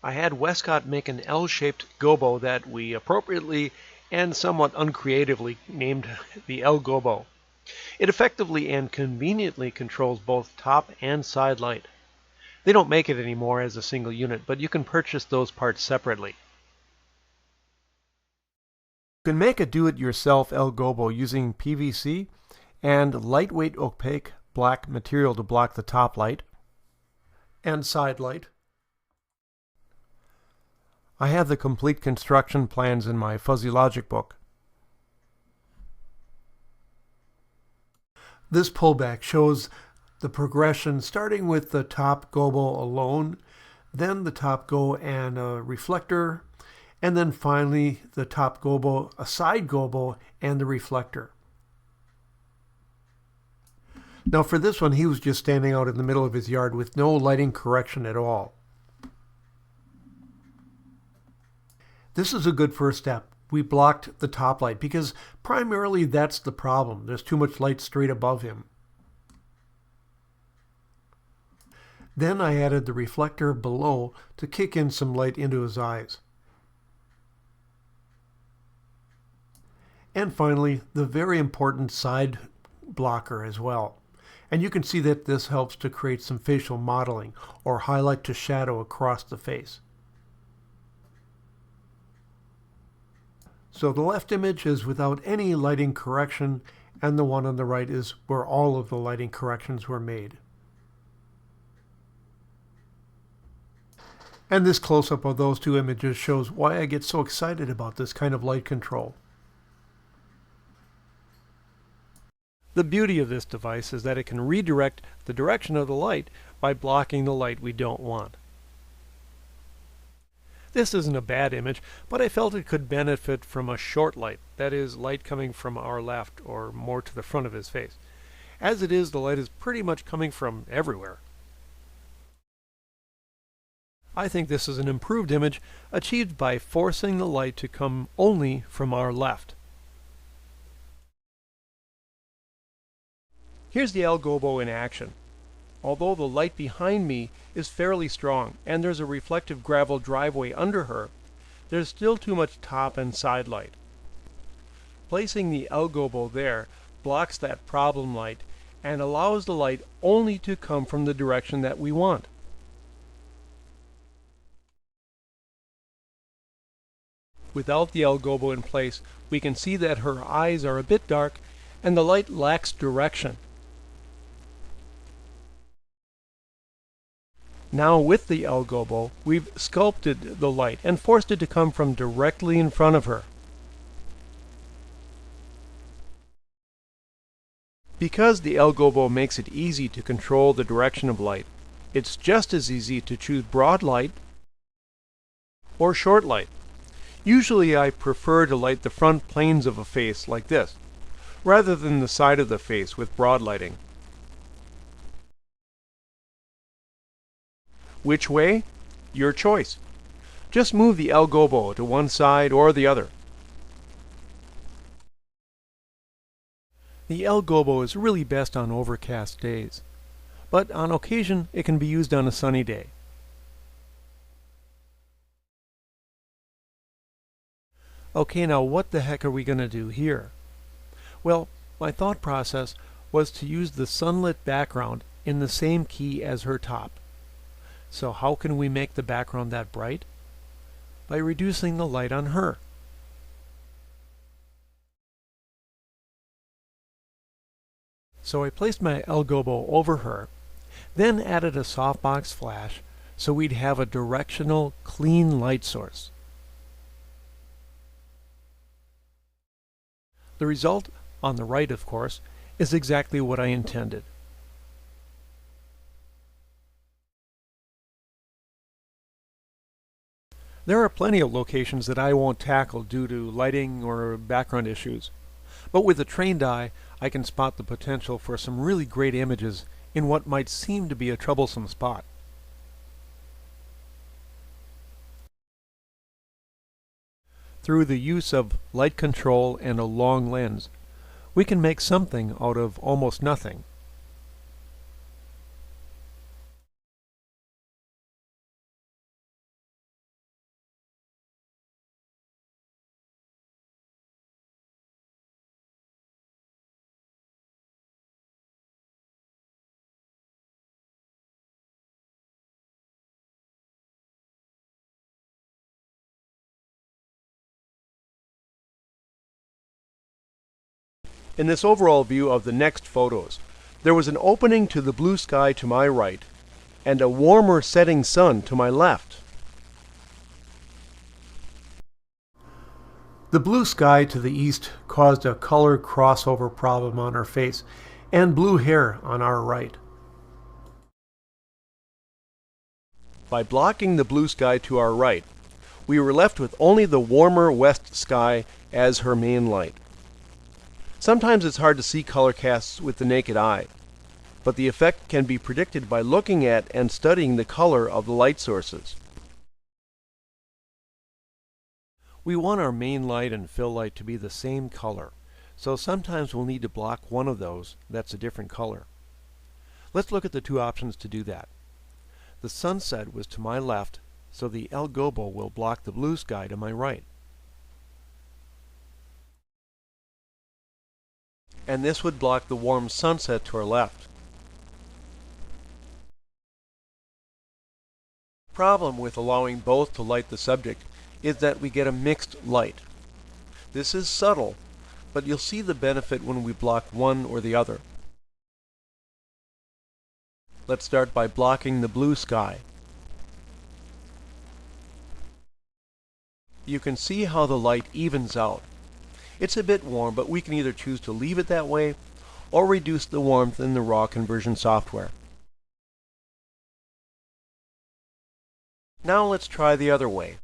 I had Westcott make an L-shaped gobo that we appropriately and somewhat uncreatively named the L gobo. It effectively and conveniently controls both top and side light. They don't make it anymore as a single unit, but you can purchase those parts separately. You can make a do-it-yourself L gobo using PVC and lightweight opaque black material to block the top light and side light. I have the complete construction plans in my Fuzzy Logic book. This pullback shows the progression starting with the top gobo alone, then the top go and a reflector, and then finally the top gobo, a side gobo, and the reflector. Now for this one, he was just standing out in the middle of his yard with no lighting correction at all. This is a good first step. We blocked the top light because primarily that's the problem. There's too much light straight above him. Then I added the reflector below to kick in some light into his eyes. And finally, the very important side blocker as well. And you can see that this helps to create some facial modeling or highlight to shadow across the face. So the left image is without any lighting correction, and the one on the right is where all of the lighting corrections were made. And this close-up of those two images shows why I get so excited about this kind of light control. The beauty of this device is that it can redirect the direction of the light by blocking the light we don't want. This isn't a bad image, but I felt it could benefit from a short light, that is, light coming from our left or more to the front of his face. As it is, the light is pretty much coming from everywhere. I think this is an improved image achieved by forcing the light to come only from our left. Here's the L gobo in action. Although the light behind me is fairly strong and there's a reflective gravel driveway under her, there's still too much top and side light. Placing the L gobo there blocks that problem light and allows the light only to come from the direction that we want. Without the L gobo in place, we can see that her eyes are a bit dark and the light lacks direction. Now with the L gobo, we've sculpted the light and forced it to come from directly in front of her. Because the L gobo makes it easy to control the direction of light, it's just as easy to choose broad light or short light. Usually I prefer to light the front planes of a face like this, rather than the side of the face with broad lighting. Which way? Your choice. Just move the L gobo to one side or the other. The L gobo is really best on overcast days, but on occasion it can be used on a sunny day. Okay, now what the heck are we going to do here? Well, my thought process was to use the sunlit background in the same key as her top. So how can we make the background that bright? By reducing the light on her. So I placed my L gobo over her, then added a softbox flash so we'd have a directional, clean light source. The result, on the right of course, is exactly what I intended. There are plenty of locations that I won't tackle due to lighting or background issues, but with a trained eye I can spot the potential for some really great images in what might seem to be a troublesome spot. Through the use of light control and a long lens, we can make something out of almost nothing. In this overall view of the next photos, there was an opening to the blue sky to my right and a warmer setting sun to my left. The blue sky to the east caused a color crossover problem on her face and blue hair on our right. By blocking the blue sky to our right, we were left with only the warmer west sky as her main light. Sometimes it's hard to see color casts with the naked eye, but the effect can be predicted by looking at and studying the color of the light sources. We want our main light and fill light to be the same color, so sometimes we'll need to block one of those that's a different color. Let's look at the two options to do that. The sunset was to my left, so the El Gobo will block the blue sky to my right. And this would block the warm sunset to our left. The problem with allowing both to light the subject is that we get a mixed light. This is subtle, but you'll see the benefit when we block one or the other. Let's start by blocking the blue sky. You can see how the light evens out. It's a bit warm, but we can either choose to leave it that way or reduce the warmth in the raw conversion software. Now let's try the other way.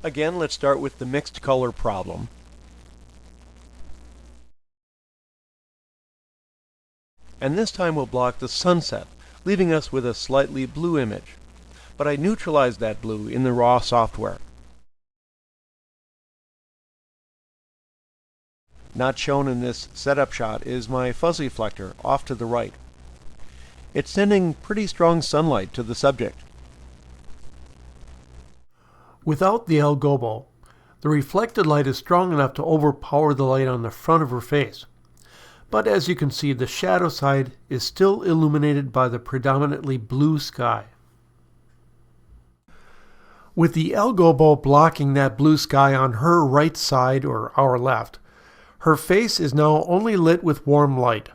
Again, let's start with the mixed color problem. And this time we'll block the sunset, leaving us with a slightly blue image. But I neutralized that blue in the raw software. Not shown in this setup shot is my fuzzy reflector off to the right. It's sending pretty strong sunlight to the subject. Without the El Gobo, the reflected light is strong enough to overpower the light on the front of her face. But as you can see, the shadow side is still illuminated by the predominantly blue sky. With the El Gobo blocking that blue sky on her right side or our left, her face is now only lit with warm light.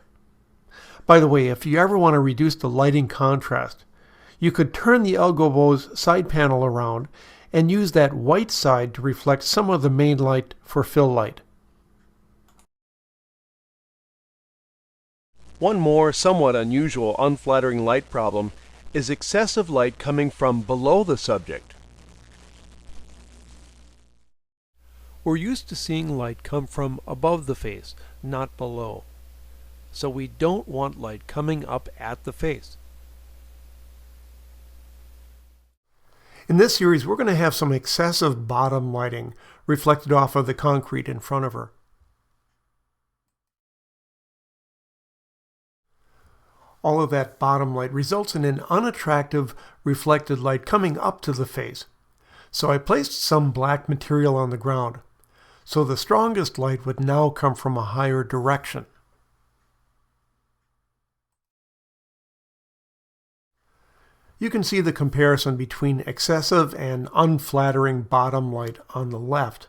By the way, if you ever want to reduce the lighting contrast, you could turn the El Gobo's side panel around and use that white side to reflect some of the main light for fill light. One more somewhat unusual unflattering light problem is excessive light coming from below the subject. We're used to seeing light come from above the face, not below. So we don't want light coming up at the face. In this series, we're going to have some excessive bottom lighting reflected off of the concrete in front of her. All of that bottom light results in an unattractive reflected light coming up to the face. So I placed some black material on the ground. So the strongest light would now come from a higher direction. You can see the comparison between excessive and unflattering bottom light on the left,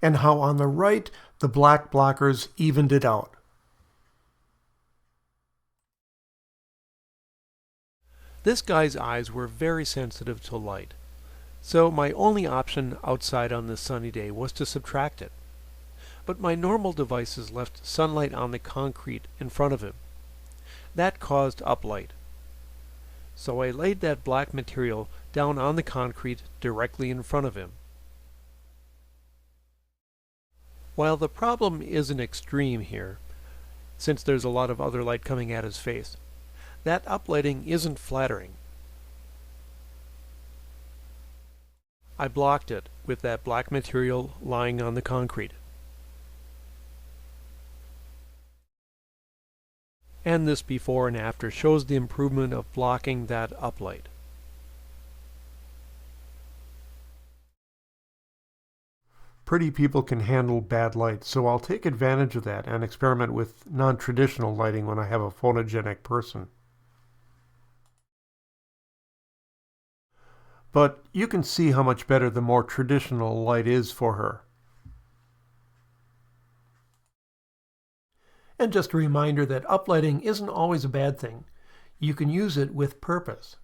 and how on the right the black blockers evened it out. This guy's eyes were very sensitive to light, so my only option outside on this sunny day was to subtract it. But my normal devices left sunlight on the concrete in front of him. That caused uplight. So I laid that black material down on the concrete directly in front of him. While the problem isn't extreme here, since there's a lot of other light coming at his face, that uplighting isn't flattering. I blocked it with that black material lying on the concrete. And this before and after shows the improvement of blocking that uplight. Pretty people can handle bad light, so I'll take advantage of that and experiment with non-traditional lighting when I have a photogenic person. But you can see how much better the more traditional light is for her. And just a reminder that uplighting isn't always a bad thing. You can use it with purpose.